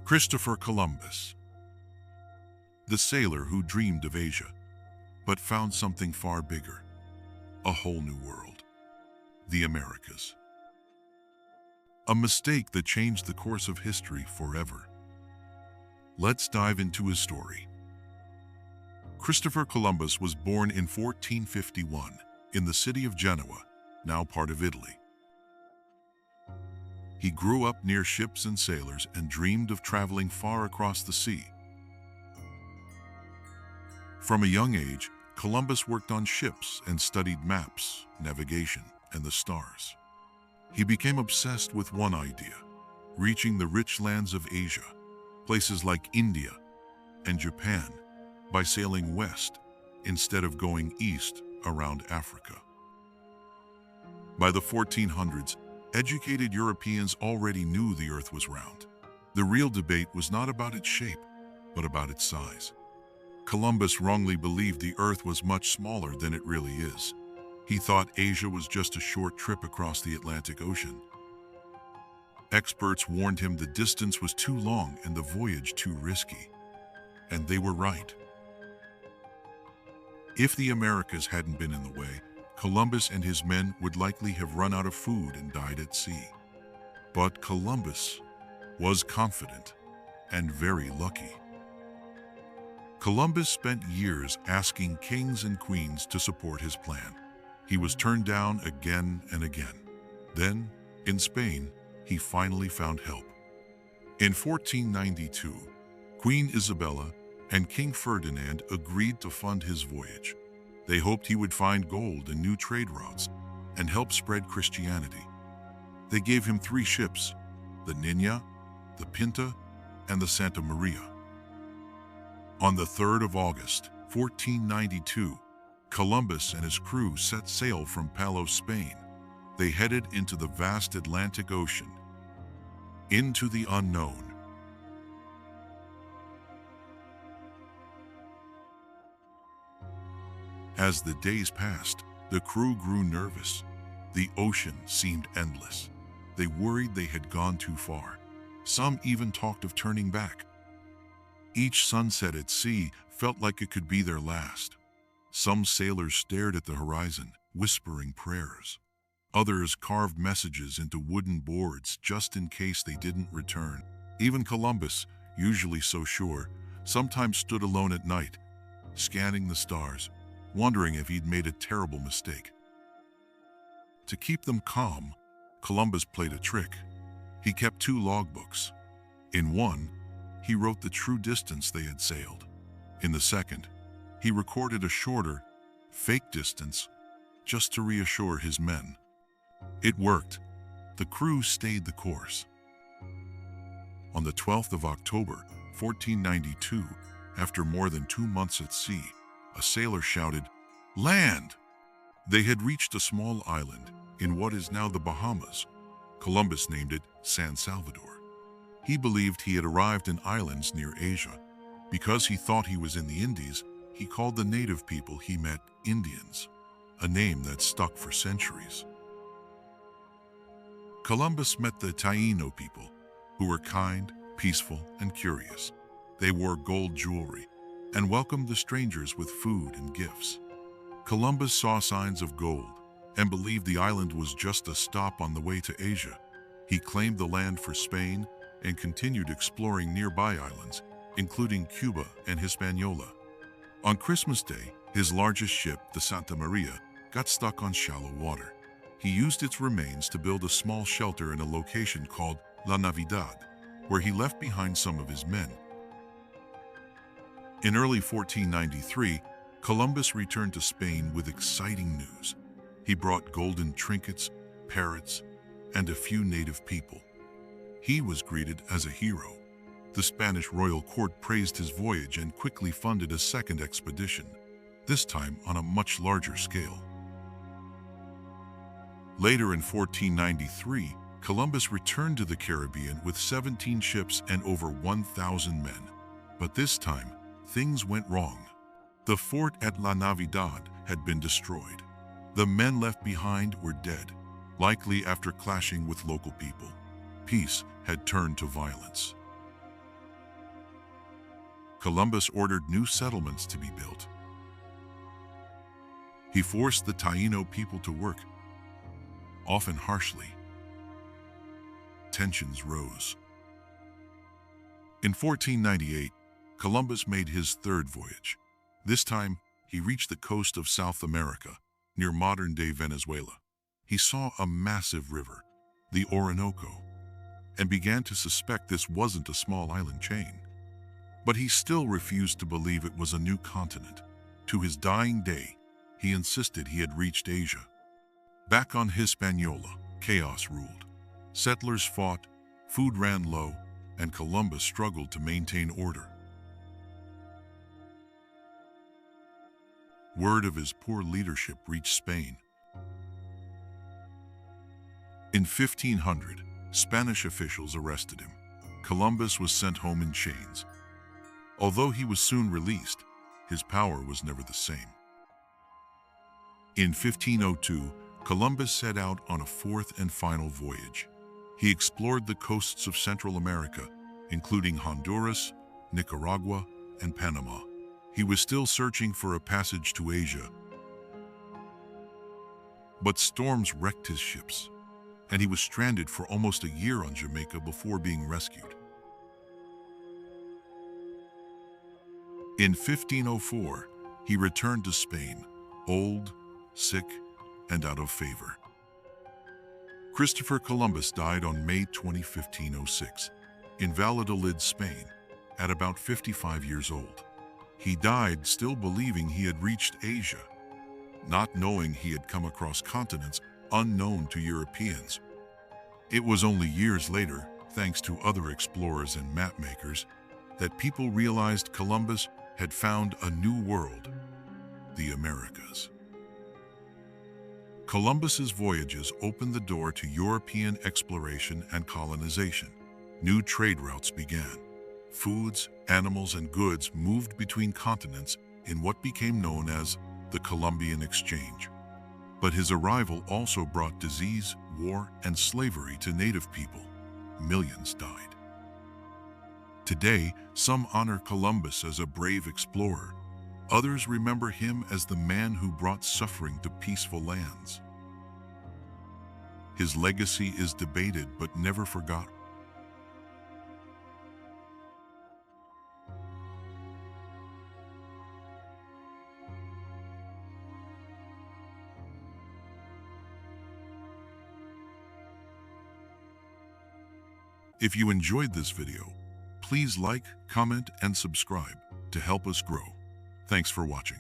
Christopher Columbus, the sailor who dreamed of Asia, but found something far bigger, a whole new world, the Americas. A mistake that changed the course of history forever. Let's dive into his story. Christopher Columbus was born in 1451 in the city of Genoa, now part of Italy. He grew up near ships and sailors and dreamed of traveling far across the sea. From a young age, Columbus worked on ships and studied maps, navigation, and the stars. He became obsessed with one idea: reaching the rich lands of Asia, places like India and Japan, by sailing west instead of going east around Africa. By the 1400s, educated Europeans already knew the Earth was round. The real debate was not about its shape, but about its size. Columbus wrongly believed the Earth was much smaller than it really is. He thought Asia was just a short trip across the Atlantic Ocean. Experts warned him the distance was too long and the voyage too risky. And they were right. If the Americas hadn't been in the way, Columbus and his men would likely have run out of food and died at sea. But Columbus was confident and very lucky. Columbus spent years asking kings and queens to support his plan. He was turned down again and again. Then, in Spain, he finally found help. In 1492, Queen Isabella and King Ferdinand agreed to fund his voyage. They hoped he would find gold and new trade routes and help spread Christianity. They gave him 3 ships: the Niña, the Pinta, and the Santa Maria. On the 3rd of August, 1492, Columbus and his crew set sail from Palos, Spain. They headed into the vast Atlantic Ocean, into the unknown. As the days passed, the crew grew nervous. The ocean seemed endless. They worried they had gone too far. Some even talked of turning back. Each sunset at sea felt like it could be their last. Some sailors stared at the horizon, whispering prayers. Others carved messages into wooden boards just in case they didn't return. Even Columbus, usually so sure, sometimes stood alone at night, scanning the stars, wondering if he'd made a terrible mistake. To keep them calm, Columbus played a trick. He kept 2 logbooks. In one, he wrote the true distance they had sailed. In the second, he recorded a shorter, fake distance just to reassure his men. It worked. The crew stayed the course. On the 12th of October, 1492, after more than 2 months at sea, a sailor shouted, "Land!" They had reached a small island in what is now the Bahamas. Columbus named it San Salvador. He believed he had arrived in islands near Asia. Because he thought he was in the Indies, he called the native people he met Indians, a name that stuck for centuries. Columbus met the Taino people, who were kind, peaceful, and curious. They wore gold jewelry and welcomed the strangers with food and gifts. Columbus saw signs of gold and believed the island was just a stop on the way to Asia. He claimed the land for Spain and continued exploring nearby islands, including Cuba and Hispaniola. On Christmas Day, his largest ship, the Santa Maria, got stuck on shallow water. He used its remains to build a small shelter in a location called La Navidad, where he left behind some of his men. In early 1493, Columbus returned to Spain with exciting news. He brought golden trinkets, parrots, and a few native people. He was greeted as a hero. The Spanish royal court praised his voyage and quickly funded a second expedition, this time on a much larger scale. Later in 1493, Columbus returned to the Caribbean with 17 ships and over 1,000 men. But this time, things went wrong. The fort at La Navidad had been destroyed. The men left behind were dead, likely after clashing with local people. Peace had turned to violence. Columbus ordered new settlements to be built. He forced the Taino people to work, often harshly. Tensions rose. In 1498, Columbus made his third voyage. This time, he reached the coast of South America, near modern-day Venezuela. He saw a massive river, the Orinoco, and began to suspect this wasn't a small island chain. But he still refused to believe it was a new continent. To his dying day, he insisted he had reached Asia. Back on Hispaniola, chaos ruled. Settlers fought, food ran low, and Columbus struggled to maintain order. Word of his poor leadership reached Spain. In 1500, Spanish officials arrested him. Columbus was sent home in chains. Although he was soon released, his power was never the same. In 1502, Columbus set out on a fourth and final voyage. He explored the coasts of Central America, including Honduras, Nicaragua, and Panama. He was still searching for a passage to Asia. But storms wrecked his ships, and he was stranded for almost a year on Jamaica before being rescued. In 1504, he returned to Spain, old, sick, and out of favor. Christopher Columbus died on May 20, 1506, in Valladolid, Spain, at about 55 years old. He died still believing he had reached Asia, not knowing he had come across continents unknown to Europeans. It was only years later, thanks to other explorers and mapmakers, that people realized Columbus had found a new world, the Americas. Columbus's voyages opened the door to European exploration and colonization. New trade routes began. Foods, animals, and goods moved between continents in what became known as the Columbian Exchange. But his arrival also brought disease, war, and slavery to native people. Millions died. Today, some honor Columbus as a brave explorer. Others remember him as the man who brought suffering to peaceful lands. His legacy is debated but never forgotten. If you enjoyed this video, please like, comment, and subscribe to help us grow. Thanks for watching.